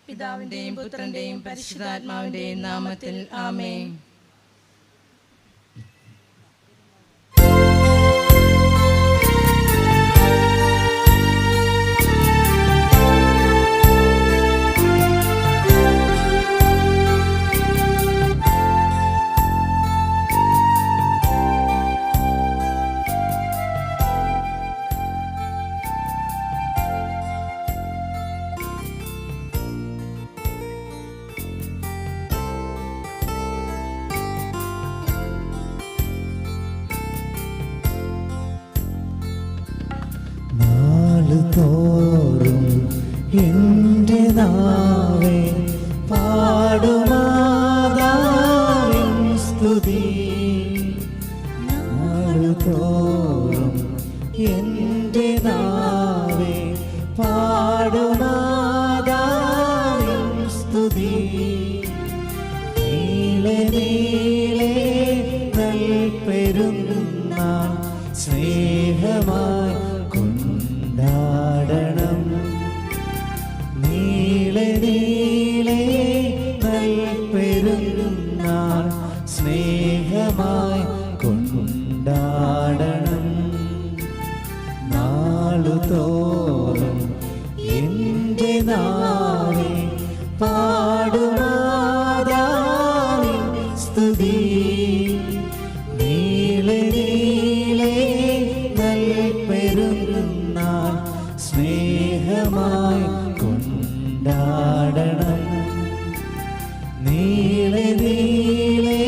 പിതാവിന്റെയും പുത്രന്റെയും പരിശുദ്ധാത്മാവിന്റെയും നാമത്തിൽ ആമേൻ. തോറും എൻ്റെ നാവേ പാടുമാതാവിൻ സ്തുതി. നാളുതോറും എൻ്റെ നാവേ പാടുമാതാവിൻ സ്തുതി. നീളെ നീളെ നൽപെരുന്നാൾ സ്നേഹമായി കൊണ്ടാടണം. നീളെ നീളെ നൽപെരുന്നാൾ സ്നേഹമായി കൊണ്ടാടണം. നാളുതോറും എൻ്റെ നാവേ പാടുമാതാവിൻ സ്തുതി. നീളെ നീളെ നൽപെരുന്നാൾ സ്നേഹമായി കൊണ്ടാടണം. നീളെ നീളെ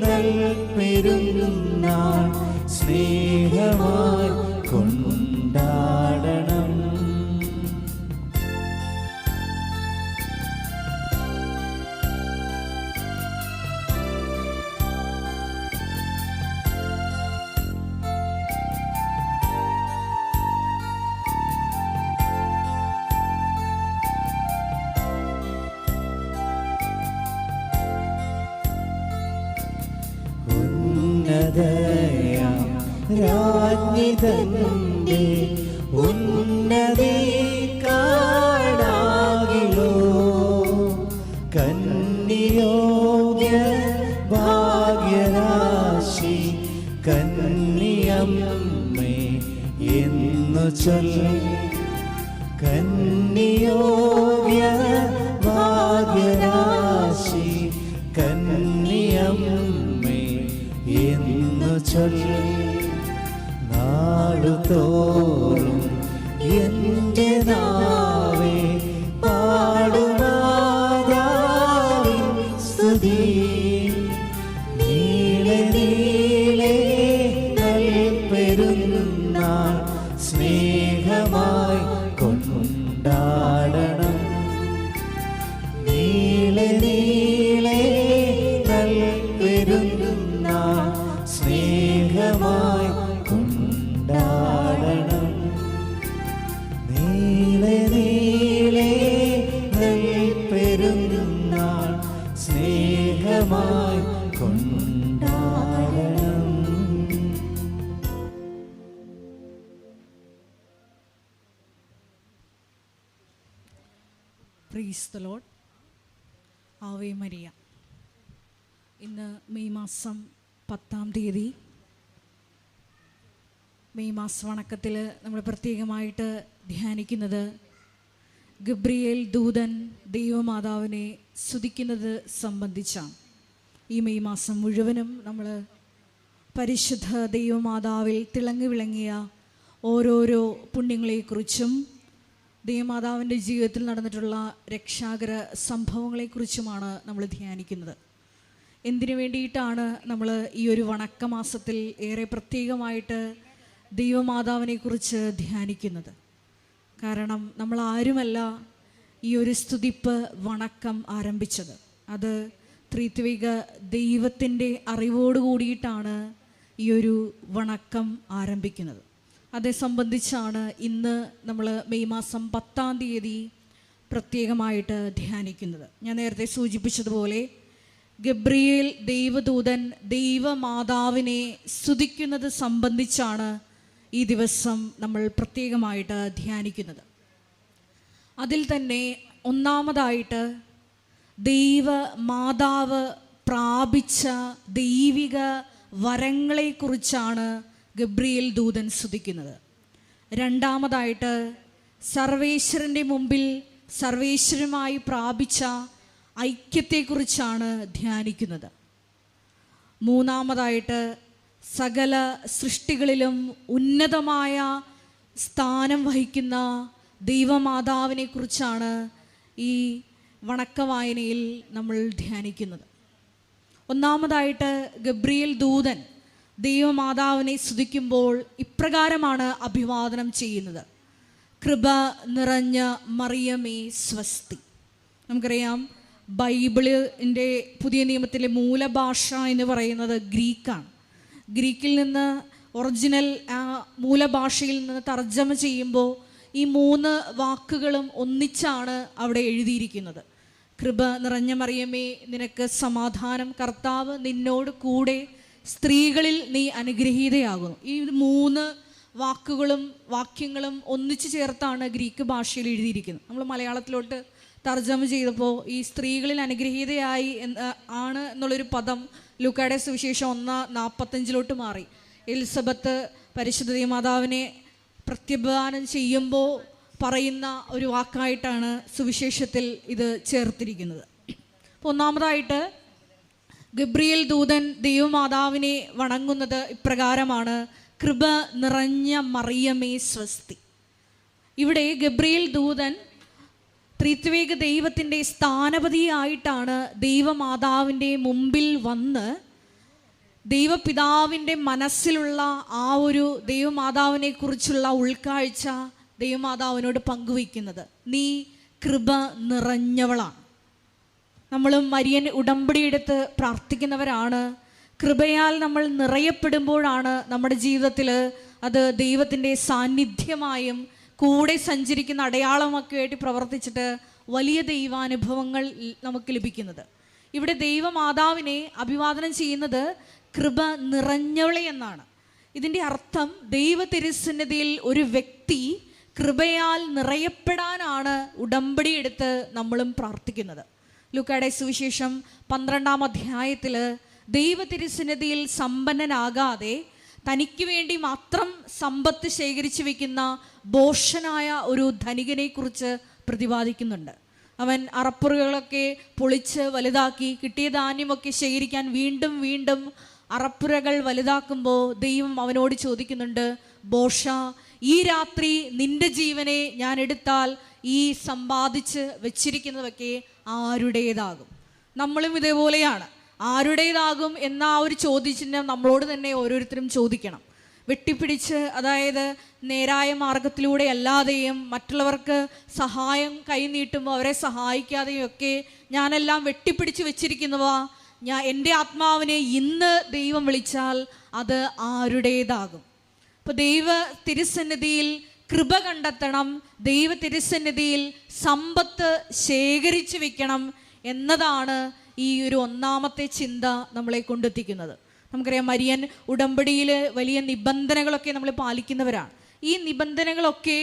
നൽപെരുന്നാൾ സ്നേഹമായി കൊണ്ടാടണം. രാജ്ഞി തന്റെ ഉന്നതി കാണാകിലോ. കന്യോഗ്യ ഭാഗ്യരാശി കന്യമ്മേ എന്നു ചൊല്ലി. കന്യോഗ്യ ഭാഗ്യരാശി കന്യമ്മേ എന്നു ചൊല്ലി. നാളുതോറും എൻ്റെ നാവേ പാടുമാതാവിൻ സ്തുതി. നീളെ നീളെ നൽപെരുന്നാൾ സ്നേഹമായി കൊണ്ടാടണം. നീളെ നീളെ നൽപെരുന്നാൾ സ്നേഹമായി കൊണ്ടാടണം. നീളെ നീളെ നൽപെരുന്നാൾ സ്നേഹമായി കൊണ്ടാടണം. Praise the Lord. Ave Maria. ഇന്ന് മെയ് മാസം 10-ാം തീയതി മെയ് മാസ വണക്കത്തിൽ നമ്മൾ പ്രത്യേകമായിട്ട് ധ്യാനിക്കുന്നത് ഗബ്രിയേൽ ദൂതൻ ദൈവമാതാവിനെ സ്തുതിക്കുന്നത് സംബന്ധിച്ചാണ്. ഈ മെയ് മാസം മുഴുവനും നമ്മൾ പരിശുദ്ധ ദൈവമാതാവിൽ തിളങ്ങി വിളങ്ങിയ ഓരോരോ പുണ്യങ്ങളെക്കുറിച്ചും ദൈവമാതാവിൻ്റെ ജീവിതത്തിൽ നടന്നിട്ടുള്ള രക്ഷാകര സംഭവങ്ങളെക്കുറിച്ചുമാണ് നമ്മൾ ധ്യാനിക്കുന്നത്. എന്തിനു വേണ്ടിയിട്ടാണ് നമ്മൾ ഈ ഒരു വണക്കമാസത്തിൽ ഏറെ പ്രത്യേകമായിട്ട് ദൈവമാതാവിനെക്കുറിച്ച് ധ്യാനിക്കുന്നത്? കാരണം നമ്മൾ ആരുമല്ല ഈ ഒരു സ്തുതിപ്പ് വണക്കം ആരംഭിച്ചത്. അത് ത്രിത്വിക ദൈവത്തിൻ്റെ അറിവോട് കൂടിയിട്ടാണ് ഈ ഒരു വണക്കം ആരംഭിക്കുന്നത്. അതേ സംബന്ധിച്ചാണ് ഇന്ന് നമ്മൾ മെയ് മാസം 10-ാം തീയതി പ്രത്യേകമായിട്ട് ധ്യാനിക്കുന്നത്. ഞാൻ നേരത്തെ സൂചിപ്പിച്ചതുപോലെ ഗബ്രിയേൽ ദൈവദൂതൻ ദൈവമാതാവിനെ സ്തുതിക്കുന്നത് സംബന്ധിച്ചാണ് ഈ ദിവസം നമ്മൾ പ്രത്യേകമായിട്ട് ധ്യാനിക്കുന്നത്. അതിൽ തന്നെ ഒന്നാമതായിട്ട് ദൈവ മാതാവ് പ്രാപിച്ച ദൈവിക വരങ്ങളെക്കുറിച്ചാണ് ഗബ്രിയേൽ ദൂതൻ സ്തുതിക്കുന്നത്. രണ്ടാമതായിട്ട് സർവേശ്വരൻ്റെ മുമ്പിൽ സർവേശ്വരുമായി പ്രാപിച്ച ഐക്യത്തെക്കുറിച്ചാണ് ധ്യാനിക്കുന്നത്. മൂന്നാമതായിട്ട് സകല സൃഷ്ടികളിലും ഉന്നതമായ സ്ഥാനം വഹിക്കുന്ന ദൈവമാതാവിനെ കുറിച്ചാണ് ഈ വണക്കവായനയിൽ നമ്മൾ ധ്യാനിക്കുന്നത്. ഒന്നാമതായിട്ട് ഗബ്രിയേൽ ദൂതൻ ദൈവമാതാവിനെ സ്തുതിക്കുമ്പോൾ ഇപ്രകാരമാണ് അഭിവാദനം ചെയ്യുന്നത്: കൃപ നിറഞ്ഞ മറിയമേ സ്വസ്തി. നമുക്കറിയാം, ബൈബിളിൻ്റെ പുതിയ നിയമത്തിലെ മൂലഭാഷ എന്ന് പറയുന്നത് ഗ്രീക്കാണ്. ഗ്രീക്കിൽ നിന്ന് ഒറിജിനൽ മൂലഭാഷയിൽ നിന്ന് തർജ്ജമ ചെയ്യുമ്പോൾ ഈ 3 വാക്കുകളും ഒന്നിച്ചാണ് അവിടെ എഴുതിയിരിക്കുന്നത്. കൃപ നിറഞ്ഞ മറിയമേ നിനക്ക് സമാധാനം, കർത്താവ് നിന്നോട് കൂടെ, സ്ത്രീകളിൽ നീ അനുഗ്രഹീതയാകുന്നു. ഈ 3 വാക്കുകളും വാക്യങ്ങളും ഒന്നിച്ചു ചേർത്താണ് ഗ്രീക്ക് ഭാഷയിൽ എഴുതിയിരിക്കുന്നത്. നമ്മൾ മലയാളത്തിലോട്ട് തർജ്ജമ ചെയ്തപ്പോൾ ഈ സ്ത്രീകളിൽ അനുഗ്രഹീതയായി ആണ് എന്നുള്ളൊരു പദം ലൂക്കായുടെ സുവിശേഷം 1:45 മാറി. എലിസബത്ത് പരിശുദ്ധ മാതാവിനെ പ്രത്യപാനം ചെയ്യുമ്പോൾ പറയുന്ന ഒരു വാക്കായിട്ടാണ് സുവിശേഷത്തിൽ ഇത് ചേർത്തിരിക്കുന്നത്. അപ്പോൾ ഒന്നാമതായിട്ട് ഗബ്രിയേൽ ദൂതൻ ദൈവമാതാവിനെ വണങ്ങുന്നത് ഇപ്രകാരമാണ്: കൃപ നിറഞ്ഞ മറിയമേ സ്വസ്തി. ഇവിടെ ഗബ്രിയേൽ ദൂതൻ ത്രിത്വേക ദൈവത്തിൻ്റെ സ്ഥാനപതിയായിട്ടാണ് ദൈവമാതാവിൻ്റെ മുമ്പിൽ വന്ന് ദൈവപിതാവിൻ്റെ മനസ്സിലുള്ള ആ ഒരു ദൈവമാതാവിനെ കുറിച്ചുള്ള ഉൾക്കാഴ്ച ദൈവമാതാവിനോട് പങ്കുവയ്ക്കുന്നത്. നീ കൃപ നിറഞ്ഞവളാണ്. നമ്മളും മരിയൻ ഉടമ്പടിയെടുത്ത് പ്രാർത്ഥിക്കുന്നവരാണ്. കൃപയാൽ നമ്മൾ നിറയപ്പെടുമ്പോഴാണ് നമ്മുടെ ജീവിതത്തിൽ അത് ദൈവത്തിൻ്റെ സാന്നിധ്യമായും കൂടെ സഞ്ചരിക്കുന്ന അടയാളമൊക്കെ ആയിട്ട് പ്രവർത്തിച്ചിട്ട് വലിയ ദൈവാനുഭവങ്ങൾ നമുക്ക് ലഭിക്കുന്നത്. ഇവിടെ ദൈവമാതാവിനെ അഭിവാദനം ചെയ്യുന്നത് കൃപ നിറഞ്ഞവളെ എന്നാണ്. ഇതിൻ്റെ അർത്ഥം ദൈവ തിരുസന്നിധിയിൽ ഒരു വ്യക്തി കൃപയാൽ നിറയപ്പെടാനാണ് ഉടമ്പടി എടുത്ത് നമ്മളും പ്രാർത്ഥിക്കുന്നത്. ലൂക്കായുടെ സുവിശേഷം 12-ാം അധ്യായത്തിൽ ദൈവ തിരുസന്നിധിയിൽ സമ്പന്നനാകാതെ തനിക്ക് വേണ്ടി മാത്രം സമ്പത്ത് ശേഖരിച്ചു വെക്കുന്ന ഭോഷനായ ഒരു ധനികനെ കുറിച്ച് പ്രതിപാദിക്കുന്നുണ്ട്. അവൻ അറപ്പുറകളൊക്കെ പൊളിച്ച് വലുതാക്കി കിട്ടിയ ധാന്യമൊക്കെ ശേഖരിക്കാൻ വീണ്ടും വീണ്ടും അറപ്പുരകൾ വലുതാക്കുമ്പോൾ ദൈവം അവനോട് ചോദിക്കുന്നുണ്ട്: ഭോഷ, ഈ രാത്രി നിന്റെ ജീവനെ ഞാൻ എടുത്താൽ ഈ സമ്പാദിച്ച് വെച്ചിരിക്കുന്നതൊക്കെ ആരുടേതാകും? നമ്മളും ഇതേപോലെയാണ്. ആരുടേതാകും എന്ന ആ ഒരു ചോദ്യചിഹ്നം നമ്മളോട് തന്നെ ഓരോരുത്തരും ചോദിക്കണം. വെട്ടിപ്പിടിച്ച്, അതായത് നേരായ മാർഗത്തിലൂടെ അല്ലാതെയും മറ്റുള്ളവർക്ക് സഹായം കൈനീട്ടുമ്പോൾ അവരെ സഹായിക്കാതെയും ഒക്കെ ഞാനെല്ലാം വെട്ടിപ്പിടിച്ച് വെച്ചിരിക്കുന്നവ, എൻ്റെ ആത്മാവിനെ ഇന്ന് ദൈവം വിളിച്ചാൽ അത് ആരുടേതാകും? അപ്പോൾ ദൈവ തിരുസന്നിധിയിൽ കൃപ കണ്ടെത്തണം, ദൈവ തിരുസന്നിധിയിൽ സമ്പത്ത് ശേഖരിച്ചു വെക്കണം എന്നതാണ് ഈ ഒരു ഒന്നാമത്തെ ചിന്ത നമ്മളെ കൊണ്ടെത്തിക്കുന്നത്. നമുക്കറിയാം, മരിയൻ ഉടമ്പടിയിൽ വലിയ നിബന്ധനകളൊക്കെ നമ്മൾ പാലിക്കുന്നവരാണ്. ഈ നിബന്ധനകളൊക്കെ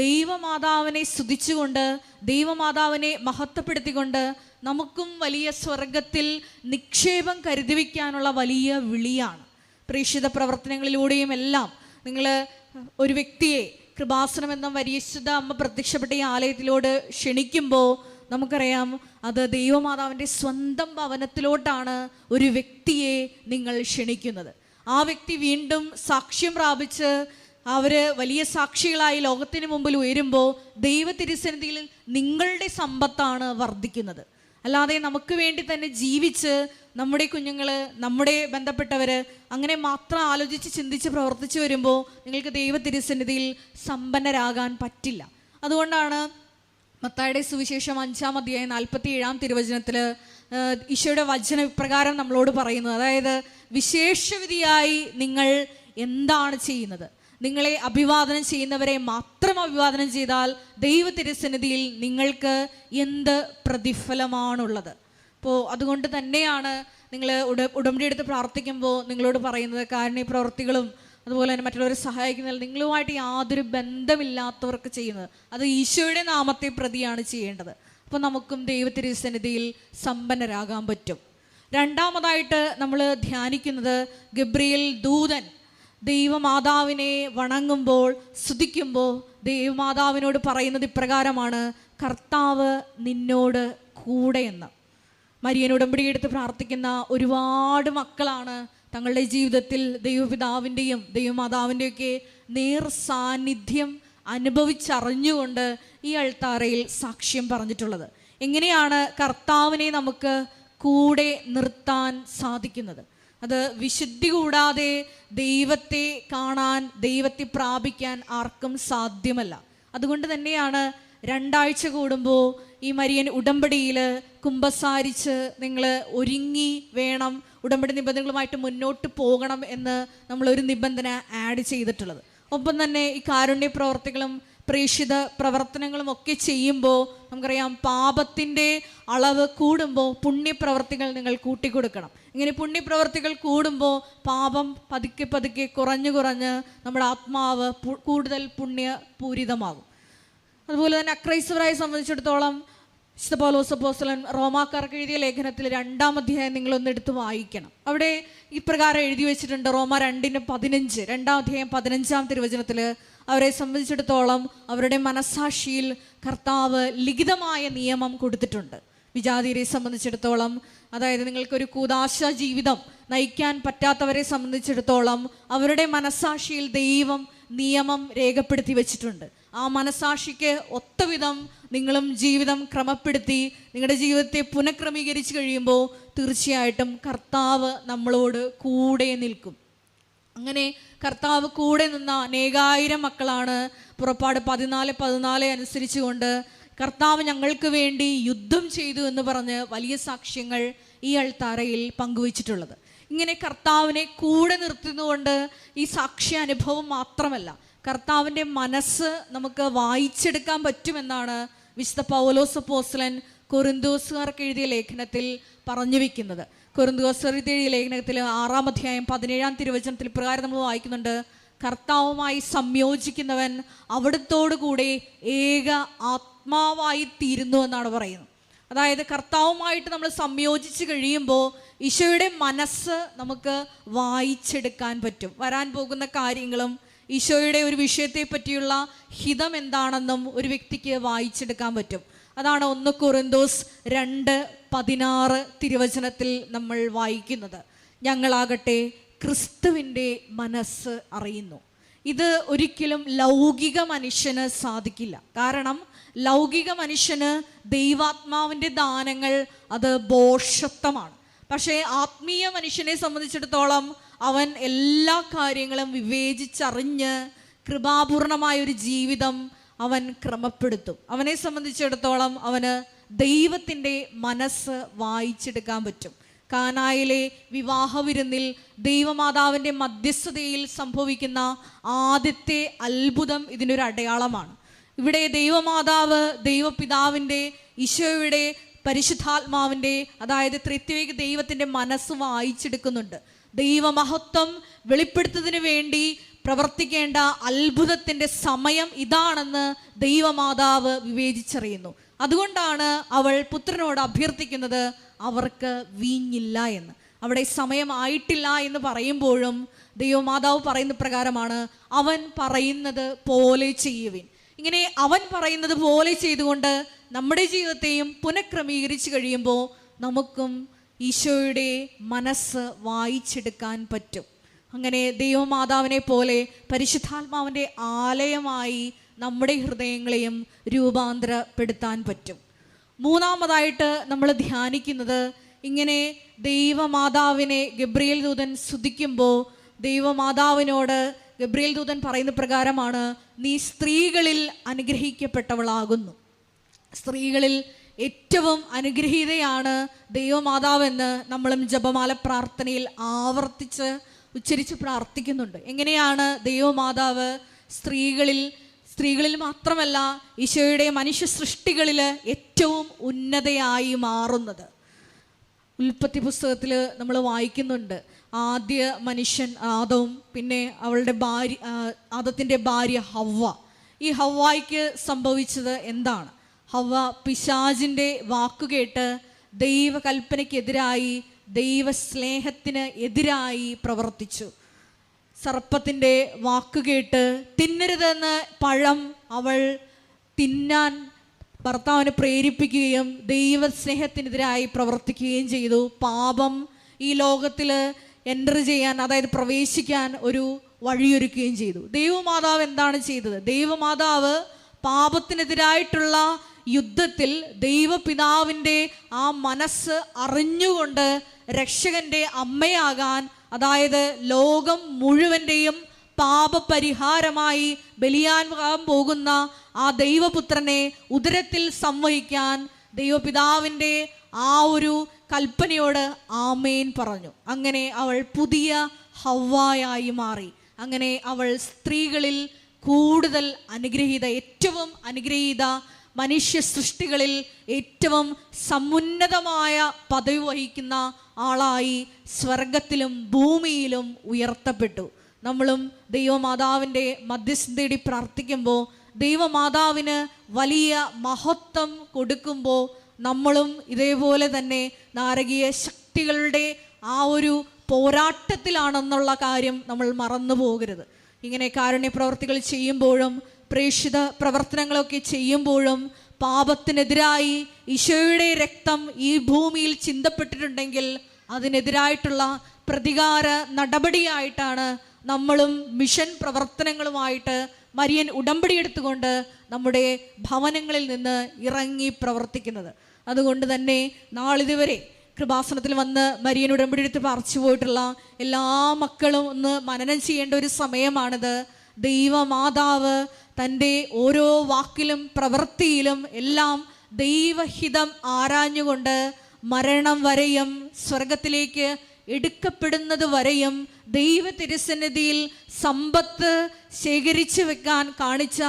ദൈവമാതാവിനെ സ്തുതിച്ചുകൊണ്ട്, ദൈവമാതാവിനെ മഹത്വപ്പെടുത്തിക്കൊണ്ട് നമുക്കും വലിയ സ്വർഗത്തിൽ നിക്ഷേപം കരുതി വയ്ക്കാനുള്ള വലിയ വിളിയാണ്. പ്രേക്ഷിത പ്രവർത്തനങ്ങളിലൂടെയും എല്ലാം നിങ്ങൾ ഒരു വ്യക്തിയെ കൃപാസനം എന്ന പരിശുദ്ധ അമ്മ പ്രത്യക്ഷപ്പെട്ട ഈ ആലയത്തിലോട് ക്ഷണിക്കുമ്പോൾ നമുക്കറിയാം, അത് ദൈവമാതാവിൻ്റെ സ്വന്തം ഭവനത്തിലോട്ടാണ് ഒരു വ്യക്തിയെ നിങ്ങൾ ക്ഷണിക്കുന്നത്. ആ വ്യക്തി വീണ്ടും സാക്ഷ്യം പ്രാപിച്ച് അവർ വലിയ സാക്ഷികളായി ലോകത്തിന് മുമ്പിൽ ഉയരുമ്പോൾ ദൈവ തിരുസന്നിധിയിൽ നിങ്ങളുടെ സമ്പത്താണ് വർദ്ധിക്കുന്നത്. അല്ലാതെ നമുക്ക് വേണ്ടി തന്നെ ജീവിച്ച് നമ്മുടെ കുഞ്ഞുങ്ങൾ, നമ്മുടെ ബന്ധപ്പെട്ടവർ അങ്ങനെ മാത്രം ആലോചിച്ച് ചിന്തിച്ച് പ്രവർത്തിച്ചു വരുമ്പോൾ നിങ്ങൾക്ക് ദൈവ തിരുസന്നിധിയിൽ സമ്പന്നരാകാൻ പറ്റില്ല. അതുകൊണ്ടാണ് മത്തായിയുടെ സുവിശേഷം 5-ാം അധ്യായം 47-ാം തിരുവചനത്തിൽ ഈശോയുടെ വചനം ഇപ്രകാരം നമ്മളോട് പറയുന്നത്. അതായത്, വിശേഷവിധിയായി നിങ്ങൾ എന്താണ് ചെയ്യുന്നത്? നിങ്ങളെ അഭിവാദനം ചെയ്യുന്നവരെ മാത്രം അഭിവാദനം ചെയ്താൽ ദൈവ തിരുസന്നിധിയിൽ നിങ്ങൾക്ക് എന്ത് പ്രതിഫലമാണുള്ളത്? അപ്പോൾ അതുകൊണ്ട് തന്നെയാണ് നിങ്ങൾ ഉടമ്പടി എടുത്ത് പ്രാർത്ഥിക്കുമ്പോൾ നിങ്ങളോട് പറയുന്നത്, കാരുണ്യ പ്രവൃത്തികളും അതുപോലെ തന്നെ മറ്റുള്ളവരെ സഹായിക്കുന്നതിൽ നിങ്ങളുമായിട്ട് യാതൊരു ബന്ധമില്ലാത്തവർക്ക് ചെയ്യുന്നത്, അത് ഈശോയുടെ നാമത്തെ പ്രതിയാണ് ചെയ്യേണ്ടത്. അപ്പോൾ നമുക്കും ദൈവത്തിരുസന്നിധിയിൽ സമ്പന്നരാകാൻ പറ്റും. രണ്ടാമതായിട്ട് നമ്മൾ ധ്യാനിക്കുന്നത് ഗബ്രിയേൽ ദൂതൻ ദൈവമാതാവിനെ വണങ്ങുമ്പോൾ, സ്തുതിക്കുമ്പോൾ ദൈവമാതാവിനോട് പറയുന്നത് ഇപ്രകാരമാണ്: കർത്താവ് നിന്നോട് കൂടെയെന്ന്. മരിയൻ ഉടമ്പടിയെടുത്ത് പ്രാർത്ഥിക്കുന്ന ഒരുപാട് മക്കളാണ് തങ്ങളുടെ ജീവിതത്തിൽ ദൈവപിതാവിൻ്റെയും ദൈവമാതാവിൻ്റെയൊക്കെ നേർ സാന്നിധ്യം അനുഭവിച്ചറിഞ്ഞുകൊണ്ട് ഈ അൾത്താരയിൽ സാക്ഷ്യം പറഞ്ഞിട്ടുള്ളത്. എങ്ങനെയാണ് കർത്താവിനെ നമുക്ക് കൂടെ നിർത്താൻ സാധിക്കുന്നത്? അത് വിശുദ്ധി കൂടാതെ ദൈവത്തെ കാണാൻ, ദൈവത്തെ പ്രാപിക്കാൻ ആർക്കും സാധ്യമല്ല. അതുകൊണ്ട് തന്നെയാണ് 2 ആഴ്ച കൂടുമ്പോൾ ഈ മരിയൻ ഉടമ്പടിയിൽ കുമ്പസാരിച്ച് നിങ്ങൾ ഒരുങ്ങി വേണം ഉടമ്പടി നിബന്ധനകളുമായിട്ട് മുന്നോട്ട് പോകണം എന്ന് നമ്മളൊരു നിബന്ധന ആഡ് ചെയ്തിട്ടുള്ളത്. ഒപ്പം തന്നെ ഈ കാരുണ്യ പ്രവർത്തികളും പ്രേക്ഷിത പ്രവർത്തനങ്ങളും ഒക്കെ ചെയ്യുമ്പോൾ നമുക്കറിയാം, പാപത്തിൻ്റെ അളവ് കൂടുമ്പോൾ പുണ്യപ്രവർത്തികൾ നിങ്ങൾ കൂട്ടിക്കൊടുക്കണം. ഇങ്ങനെ പുണ്യപ്രവർത്തികൾ കൂടുമ്പോൾ പാപം പതുക്കെ പതുക്കെ കുറഞ്ഞു കുറഞ്ഞ് നമ്മുടെ ആത്മാവ് കൂടുതൽ പുണ്യപൂരിതമാകും. അതുപോലെ തന്നെ അക്രൈസ്തവരായി സംബന്ധിച്ചിടത്തോളം വിശുദ്ധ പൗലോസ് അപ്പോസ്തലൻ റോമാക്കാർക്ക് എഴുതിയ ലേഖനത്തിൽ 2-ാം അധ്യായം നിങ്ങളൊന്ന് എടുത്ത് വായിക്കണം. അവിടെ ഇപ്രകാരം എഴുതി വെച്ചിട്ടുണ്ട്. റോമ 2:15, 2-ാം അധ്യായം 15-ാം തിരുവചനത്തിൽ അവരെ സംബന്ധിച്ചിടത്തോളം അവരുടെ മനസാക്ഷിയിൽ കർത്താവ് ലിഖിതമായ നിയമം കൊടുത്തിട്ടുണ്ട്. വിജാതിയരെ സംബന്ധിച്ചിടത്തോളം, അതായത് നിങ്ങൾക്കൊരു കൂദാശ ജീവിതം നയിക്കാൻ പറ്റാത്തവരെ സംബന്ധിച്ചിടത്തോളം അവരുടെ മനസാക്ഷിയിൽ ദൈവം നിയമം രേഖപ്പെടുത്തി വെച്ചിട്ടുണ്ട്. ആ മനസാക്ഷിക്ക് ഒത്തവിധം നിങ്ങളും ജീവിതം ക്രമപ്പെടുത്തി നിങ്ങളുടെ ജീവിതത്തെ പുനഃക്രമീകരിച്ച് കഴിയുമ്പോൾ തീർച്ചയായിട്ടും കർത്താവ് നമ്മളോട് കൂടെ നിൽക്കും. അങ്ങനെ കർത്താവ് കൂടെ നിന്ന അനേകായിരം മക്കളാണ് പുറപ്പാട് 14:14 അനുസരിച്ചുകൊണ്ട് കർത്താവ് ഞങ്ങൾക്ക് വേണ്ടി യുദ്ധം ചെയ്തു എന്ന് പറഞ്ഞ് വലിയ സാക്ഷ്യങ്ങൾ ഈ അൾത്താരയിൽ പങ്കുവച്ചിട്ടുള്ളത്. ഇങ്ങനെ കർത്താവിനെ കൂടെ നിർത്തുന്നതുകൊണ്ട് ഈ സാക്ഷ്യാനുഭവം മാത്രമല്ല, കർത്താവിൻ്റെ മനസ്സ് നമുക്ക് വായിച്ചെടുക്കാൻ പറ്റുമെന്നാണ് വിശുദ്ധ പൗലോസ് അപ്പോസ്തലൻ കൊരിന്തോസുകാർക്ക് എഴുതിയ ലേഖനത്തിൽ പറഞ്ഞു വെക്കുന്നത്. കൊരിന്തോസുകാർക്ക് എഴുതിയ ലേഖനത്തിൽ 6-ാം അധ്യായം 17-ാം തിരുവചനത്തിൽ പ്രകാരം നമ്മൾ വായിക്കുന്നുണ്ട്: കർത്താവുമായി സംയോജിക്കുന്നവൻ അവിടുത്തോടു കൂടെ ഏക ആത്മാവായി തീരുന്നു എന്നാണ് പറയുന്നത്. അതായത് കർത്താവുമായിട്ട് നമ്മൾ സംയോജിച്ച് കഴിയുമ്പോൾ ഈശോയുടെ മനസ്സ് നമുക്ക് വായിച്ചെടുക്കാൻ പറ്റും. വരാൻ പോകുന്ന കാര്യങ്ങളും ഈശോയുടെ ഒരു വിഷയത്തെ പറ്റിയുള്ള ഹിതം എന്താണെന്നും ഒരു വ്യക്തിക്ക് വായിച്ചെടുക്കാൻ പറ്റും. അതാണ് 1 കൊരിന്തോസ് 2:16 തിരുവചനത്തിൽ നമ്മൾ വായിക്കുന്നത്: ഞങ്ങളാകട്ടെ ക്രിസ്തുവിൻ്റെ മനസ്സ് അറിയുന്നു. ഇത് ഒരിക്കലും ലൗകിക മനുഷ്യന് സാധിക്കില്ല. കാരണം ലൗകിക മനുഷ്യന് ദൈവാത്മാവിൻ്റെ ദാനങ്ങൾ അത് ഭോഷത്വമാണ്. പക്ഷേ ആത്മീയ മനുഷ്യനെ സംബന്ധിച്ചിടത്തോളം അവൻ എല്ലാ കാര്യങ്ങളും വിവേചിച്ചറിഞ്ഞ് കൃപാപൂർണമായൊരു ജീവിതം അവൻ ക്രമപ്പെടുത്തും. അവനെ സംബന്ധിച്ചിടത്തോളം അവന് ദൈവത്തിൻ്റെ മനസ്സ് വായിച്ചെടുക്കാൻ പറ്റും. കാനായിലെ വിവാഹ വിരുന്നിൽ ദൈവമാതാവിൻ്റെ മധ്യസ്ഥതയിൽ സംഭവിക്കുന്ന ആദ്യത്തെ അത്ഭുതം ഇതിനൊരു അടയാളമാണ്. ഇവിടെ ദൈവമാതാവ് ദൈവപിതാവിൻ്റെ, ഈശോയുടെ, പരിശുദ്ധാത്മാവിൻ്റെ, അതായത് ത്രിത്വൈക ദൈവത്തിൻ്റെ മനസ്സ് വായിച്ചെടുക്കുന്നുണ്ട്. ദൈവമഹത്വം വെളിപ്പെടുത്തുന്നതിന് വേണ്ടി പ്രവർത്തിക്കേണ്ട അത്ഭുതത്തിൻ്റെ സമയം ഇതാണെന്ന് ദൈവമാതാവ് വിവേചിച്ചറിയുന്നു. അതുകൊണ്ടാണ് അവൾ പുത്രനോട് അഭ്യർത്ഥിക്കുന്നത് അവർക്ക് വീഞ്ഞില്ല എന്ന്. അവിടെ സമയമായിട്ടില്ല എന്ന് പറയുമ്പോഴും ദൈവമാതാവ് പറയുന്ന പ്രകാരമാണ് അവൻ പറയുന്നത് പോലെ ചെയ്യുവിൻ. ഇങ്ങനെ അവൻ പറയുന്നത് പോലെ ചെയ്തുകൊണ്ട് നമ്മുടെ ജീവിതത്തെയും പുനഃക്രമീകരിച്ച് കഴിയുമ്പോൾ നമുക്കും ഈശോയുടെ മനസ്സ് വായിച്ചെടുക്കാൻ പറ്റും. അങ്ങനെ ദൈവമാതാവിനെ പോലെ പരിശുദ്ധാത്മാവിൻ്റെ ആലയമായി നമ്മുടെ ഹൃദയങ്ങളെയും രൂപാന്തരപ്പെടുത്താൻ പറ്റും. മൂന്നാമതായിട്ട് നമ്മൾ ധ്യാനിക്കുന്നത്, ഇങ്ങനെ ദൈവമാതാവിനെ ഗബ്രിയേൽ ദൂതൻ സ്തുതിക്കുമ്പോൾ ദൈവമാതാവിനോട് ഗബ്രിയേൽ ദൂതൻ പറയുന്ന പ്രകാരമാണ്: നീ സ്ത്രീകളിൽ അനുഗ്രഹിക്കപ്പെട്ടവളാകുന്നു. സ്ത്രീകളിൽ ഏറ്റവും അനുഗ്രഹീതയാണ് ദൈവമാതാവെന്ന് നമ്മളും ജപമാല പ്രാർത്ഥനയിൽ ആവർത്തിച്ച് ഉച്ചരിച്ച് പ്രാർത്ഥിക്കുന്നുണ്ട്. എങ്ങനെയാണ് ദൈവമാതാവ് സ്ത്രീകളിൽ മാത്രമല്ല ഈശോയുടെ മനുഷ്യ സൃഷ്ടികളിൽ ഏറ്റവും ഉന്നതയായി മാറുന്നത്? ഉൽപ്പത്തി പുസ്തകത്തിൽ നമ്മൾ വായിക്കുന്നുണ്ട്, ആദ്യ മനുഷ്യൻ ആദവും പിന്നെ അവളുടെ ആദത്തിൻ്റെ ഭാര്യ ഹവ്വ. ഈ ഹവ്വായ്ക്ക് സംഭവിച്ചത് എന്താണ്? ഹവ്വ പിശാചിൻ്റെ വാക്കുകേട്ട് ദൈവകൽപ്പനയ്ക്കെതിരായി, ദൈവസ്നേഹത്തിന് എതിരായി പ്രവർത്തിച്ചു. സർപ്പത്തിൻ്റെ വാക്കുകേട്ട് തിന്നരുതെന്ന് പഴം അവൾ തിന്നാൻ ഭർത്താവിനെ പ്രേരിപ്പിക്കുകയും ദൈവസ്നേഹത്തിനെതിരായി പ്രവർത്തിക്കുകയും ചെയ്തു. പാപം ഈ ലോകത്തിൽ എൻ്റർ ചെയ്യാൻ, അതായത് പ്രവേശിക്കാൻ ഒരു വഴിയൊരുക്കുകയും ചെയ്തു. ദൈവമാതാവ് എന്താണ് ചെയ്തത്? ദൈവമാതാവ് പാപത്തിനെതിരായിട്ടുള്ള യുദ്ധത്തിൽ ദൈവപിതാവിൻ്റെ ആ മനസ്സ് അറിഞ്ഞുകൊണ്ട് രക്ഷകൻ്റെ അമ്മയാകാൻ, അതായത് ലോകം മുഴുവൻ്റെയും പാപപരിഹാരമായി ബലിയാൻ പോകുന്ന ആ ദൈവപുത്രനെ ഉദരത്തിൽ സംവഹിക്കാൻ ദൈവപിതാവിൻ്റെ ആ ഒരു കൽപ്പനയോട് ആമേൻ പറഞ്ഞു. അങ്ങനെ അവൾ പുതിയ ഹവ്വായായി മാറി. അങ്ങനെ അവൾ സ്ത്രീകളിൽ കൂടുതൽ അനുഗ്രഹീത, ഏറ്റവും അനുഗ്രഹീത മനുഷ്യ സൃഷ്ടികളിൽ ഏറ്റവും സമുന്നതമായ പദവി വഹിക്കുന്ന ആളായി സ്വർഗത്തിലും ഭൂമിയിലും ഉയർത്തപ്പെട്ടു. നമ്മളും ദൈവമാതാവിൻ്റെ മധ്യസ്ഥം തേടി പ്രാർത്ഥിക്കുമ്പോൾ, ദൈവമാതാവിന് വലിയ മഹത്വം കൊടുക്കുമ്പോൾ, നമ്മളും ഇതേപോലെ തന്നെ നാരകീയ ശക്തികളുടെ ആ ഒരു പോരാട്ടത്തിലാണെന്നുള്ള കാര്യം നമ്മൾ മറന്നു പോകരുത്. ഇങ്ങനെ കാരുണ്യ പ്രവർത്തികൾ ചെയ്യുമ്പോഴും പ്രേക്ഷിത പ്രവർത്തനങ്ങളൊക്കെ ചെയ്യുമ്പോഴും പാപത്തിനെതിരായി ഈശോയുടെ രക്തം ഈ ഭൂമിയിൽ ചിന്തപ്പെട്ടിട്ടുണ്ടെങ്കിൽ അതിനെതിരായിട്ടുള്ള പ്രതികാര നടപടിയായിട്ടാണ് നമ്മളും മിഷൻ പ്രവർത്തനങ്ങളുമായിട്ട് മരിയൻ ഉടമ്പടി എടുത്തുകൊണ്ട് നമ്മുടെ ഭവനങ്ങളിൽ നിന്ന് ഇറങ്ങി പ്രവർത്തിക്കുന്നത്. അതുകൊണ്ട് തന്നെ നാളിതുവരെ കൃപാസനത്തിൽ വന്ന് മരിയൻ ഉടമ്പടി എടുത്ത് പറിച്ചു പോയിട്ടുള്ള എല്ലാ മക്കളും ഒന്ന് മനനം ചെയ്യേണ്ട ഒരു സമയമാണിത്. ദൈവമാതാവ് തൻ്റെ ഓരോ വാക്കിലും പ്രവൃത്തിയിലും എല്ലാം ദൈവഹിതം ആരാഞ്ഞുകൊണ്ട് മരണം വരെയും സ്വർഗത്തിലേക്ക് എടുക്കപ്പെടുന്നത് വരെയും ദൈവ തിരുസന്നിധിയിൽ സമ്പത്ത് ശേഖരിച്ചു വെക്കാൻ കാണിച്ച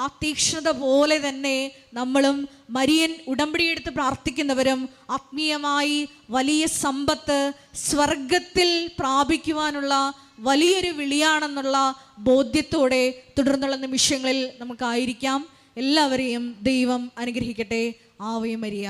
ആ തീക്ഷ്ണത പോലെ തന്നെ നമ്മളും മരിയൻ ഉടമ്പടിയെടുത്ത് പ്രാർത്ഥിക്കുന്നവരും ആത്മീയമായി വലിയ സമ്പത്ത് സ്വർഗത്തിൽ പ്രാപിക്കുവാനുള്ള വലിയൊരു വിളിയാണെന്നുള്ള ബോധ്യത്തോടെ തുടർന്നുള്ള നിമിഷങ്ങളിൽ നമുക്കായിരിക്കാം. എല്ലാവരെയും ദൈവം അനുഗ്രഹിക്കട്ടെ. Ave Maria.